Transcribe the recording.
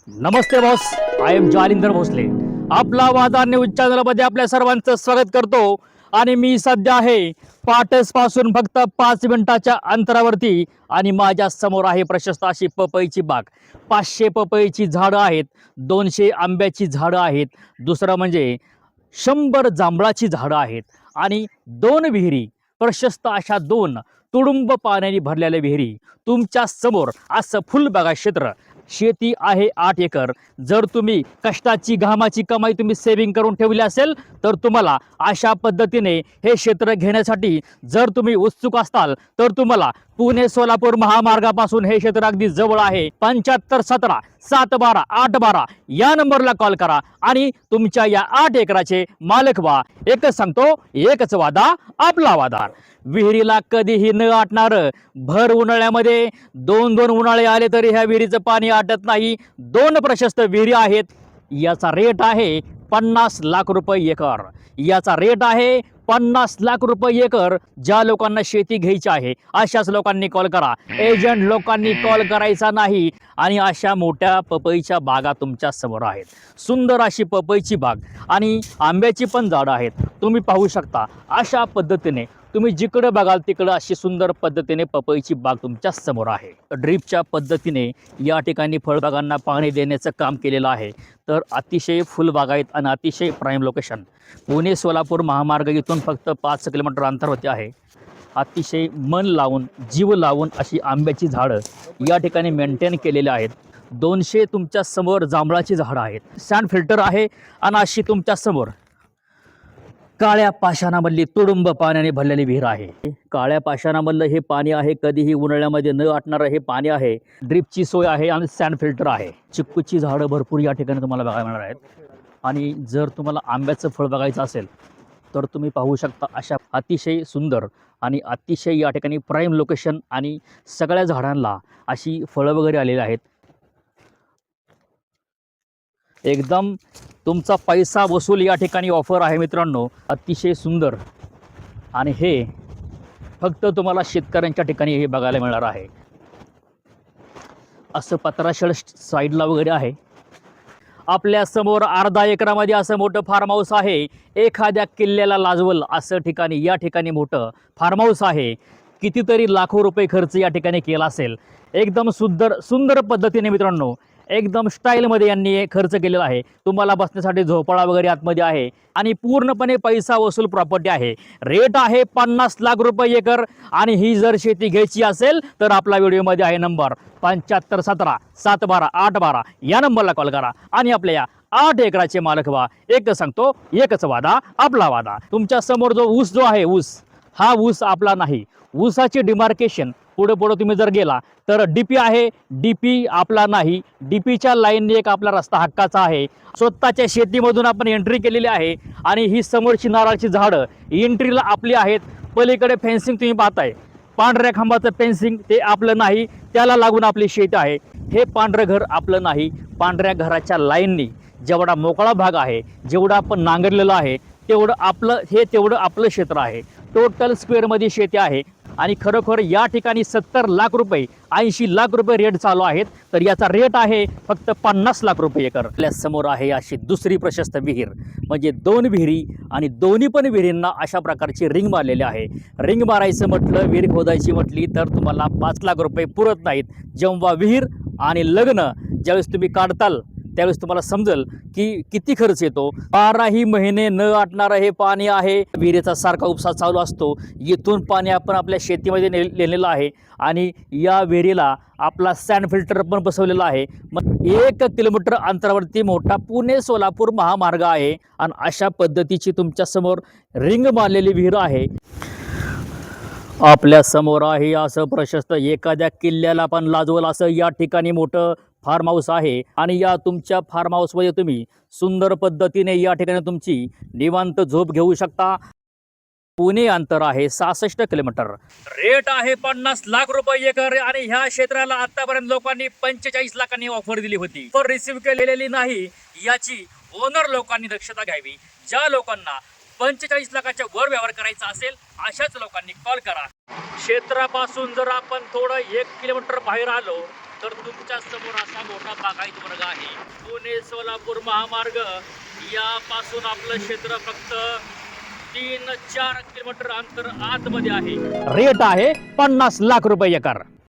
Namaste boss, I am Jalindar Bhosale. आपला वादा news चॅनलमध्ये आपल्या सर्वांचं स्वागत करतो. आणि मी सध्या आहे पाटस पासून फक्त 5 मिनिटाच्या अंतरावरती आणि माझ्या समोर आहे प्रशस्त अशी पपईची बाग. 500 पपईची झाडं आहेत, 200 आंब्याची झाडं आहेत, दुसरं म्हणजे 100 जांभळाची झाडं आहेत आणि 2 विहिरी, प्रशस्त अशा 2 तुडुंब पाण्याने भरलेल्या विहिरी. तुमच्या समोर असं फुलबागा क्षेत्र. शेती आहे 8 एकर. जर तुम्ही कष्टाची घामाची कमाई तुम्ही सेव्हिंग करून ठेवली असेल तर तुम्हाला अशा पद्धतीने हे क्षेत्र घेण्यासाठी जर तुम्ही उत्सुक असाल तर तुम्हाला पुणे सोलापूर महामार्गापासून हे क्षेत्र अगदी जवळ आहे. 7517 712 812 या नंबरला कॉल करा आणि तुमच्या या 8 एकराचे मालक व्हा. एकच सांगतो, एकच वादा आपला वादा. विहिरीला कधीही न आटणार. भर उन्हाळ्यामध्ये 2 उन्हाळे आले तरी ह्या विहिरीचं पाणी आटत नाही. 2 प्रशस्त विहिरी आहेत. याचा रेट आहे 50 लाख रुपये एकर. याचा रेट आहे 50 लाख रुपये एकर. ज्या लोकांना शेती घ्यायची आहे अशाच लोकांनी कॉल करा. एजंट लोकांनी कॉल करायचा नाही. आणि अशा मोठ्या पपईच्या बागा तुमच्या समोर आहेत. सुंदर अशी पपईची बाग आणि आंब्याची पण झाडं आहेत. तुम्ही पाहू शकता अशा पद्धतीने तुम्ही जिकडे बघाल तिकडं अशी सुंदर पद्धतीने पपईची बाग तुमच्या समोर आहे. ड्रीपच्या पद्धतीने या ठिकाणी फळबागांना पाणी देण्याचं काम केलेलं आहे. तर अतिशय फुलबागायत आणि अतिशय प्राईम लोकेशन. पुणे सोलापूर महामार्ग इथून फक्त 5 किलोमीटर अंतरावरती आहे. अतिशय मन लावून जीव लावून अशी आंब्याची झाडं या ठिकाणी मेंटेन केलेली आहेत. 200 तुमच्या समोर जांभळाची झाडं आहेत. सँड फिल्टर आहे आणि अशी तुमच्या समोर काळ्या पाषाणामधली तुडुंब पाण्याने भरलेली विहीर आहे. काळ्या पाषाणामधलं हे पाणी आहे. कधीही उन्हाळ्यामध्ये न आटणारं हे पाणी आहे. ड्रिपची सोय आहे आणि सँड फिल्टर आहे. चिक्कूची झाडं भरपूर या ठिकाणी तुम्हाला बघायला मिळणार आहेत. आणि जर तुम्हाला आंब्याचं फळ बघायचं असेल तर तुम्ही पाहू शकता अशा अतिशय सुंदर आणि अतिशय या ठिकाणी प्राईम लोकेशन आणि सगळ्या झाडांना अशी फळं वगैरे आलेली आहेत. एकदम तुमचा पैसा वसूल या ठिकाणी ऑफर आहे मित्रांनो. अतिशय सुंदर. आणि हे फक्त तुम्हाला शेतकऱ्यांच्या ठिकाणी हे बघायला मिळणार आहे. असं पत्राशळ साईडला वगैरे आहे. आपल्या समोर अर्धा एकरामध्ये असं मोठं फार्म हाऊस आहे. एखाद्या किल्ल्याला लाजवल असं ठिकाणी या ठिकाणी मोठं फार्म हाऊस आहे. कितीतरी लाखो रुपये खर्च या ठिकाणी केला असेल. एकदम सुंदर पद्धतीने मित्रांनो एकदम स्टाईलमध्ये यांनी हे खर्च केलेला आहे. तुम्हाला बसण्यासाठी झोपाळा वगैरे आतमध्ये आहे आणि पूर्णपणे पैसा वसूल प्रॉपर्टी आहे. रेट आहे 50 लाख रुपये एकर. आणि ही जर शेती घ्यायची असेल तर आपला व्हिडिओमध्ये आहे नंबर 7517 712 812 या नंबरला कॉल करा आणि आपल्या या 8 एकराचे मालक व्हा. एकच सांगतो, एकच वादा आपला वादा. तुमच्या समोर जो ऊस जो आहे ऊस, हा ऊस आपला नाही. ऊसाची डिमार्केशन पुढे तुम्ही जर गेला तर डीपी आहे. डीपी आपला नाही. डीपीच्या लाईनने एक आपला रस्ता हक्काचा आहे. स्वतःच्या शेतीमधून आपण एंट्री केलेली आहे. आणि ही समोरची नारळाची झाडं एंट्रीला आपली आहेत. पलीकडे फेन्सिंग तुम्ही पाहताय, पांढऱ्या खांबाचं फेन्सिंग ते आपलं नाही. त्याला लागून आपली शेती आहे. हे पांढरं घर आपलं नाही. पांढऱ्या घराच्या लाईननी जेवढा मोकळा भाग आहे, जेवढा आपण नांगरलेलं आहे तेवढं आपलं, हे तेवढं आपलं क्षेत्र आहे. टोटल स्क्वेअरमध्ये शेती आहे. आणि खरोखर या ठिकाणी 70 लाख रुपये 80 लाख रुपये रेट चालू आहेत. तर याचा रेट आहे फक्त 50 लाख रुपये एकर. आपल्या समोर आहे अशी दुसरी प्रशस्त विहीर. म्हणजे 2 विहिरी आणि दोन्ही पण विहिरींना अशा प्रकारची रिंग मारलेली आहे. रिंग मारायचं म्हटलं, विहीर खोदायची म्हटली तर तुम्हाला 5 लाख रुपये पुरत नाहीत. जेव्हा विहीर आणि लग्न ज्यावेळेस तुम्ही काढताल त्यावेळेस तुम्हाला समजेल की किती खर्च येतो. 12ही महिने न आटणारं हे पाणी आहे. विहिरीचा सारखा उपसा चालू असतो. येथून पाणी आपण आपल्या शेतीमध्ये नेलेलं आहे. आणि या विहिरीला आपला सँड फिल्टर पण बसवलेला आहे. मग 1 किलोमीटर अंतरावरती मोठा पुणे सोलापूर महामार्ग आहे. आणि अशा पद्धतीची तुमच्या समोर रिंग मारलेली विहीर आहे. आपल्या समोर आहे असं प्रशस्त, एखाद्या किल्ल्याला पण लाजवल असं या ठिकाणी मोठं फार्म हाऊस आहे. आणि या तुमच्या फार्म हाऊसमध्ये तुम्ही सुंदर पद्धतीने या ठिकाणी तुमची निवांत झोप घेऊ शकता. पुणे अंतर आहे 66 किलोमीटर. रेट आहे 50 लाख रुपये एकर. आणि ह्या क्षेत्राला आतापर्यंत लोकांनी 45 लाखांनी ऑफर दिली होती. ऑफर रिसीव्ह केलेली नाही याची ओनर लोकांनी दक्षता घ्यावी. ज्या लोकांना 45 लाखाच्या वर व्यवहार करायचा असेल अशाच लोकांनी कॉल करा. क्षेत्रापासून जर आपण थोडं 1 किलोमीटर बाहेर आलो तर तुमच्या समोर असा मोठा बागायत वर्ग आहे. पुणे सोलापूर महामार्ग यापासून आपलं क्षेत्र फक्त 3-4 किलोमीटर अंतर आतमध्ये आहे. रेट आहे 50 लाख रुपये एकर.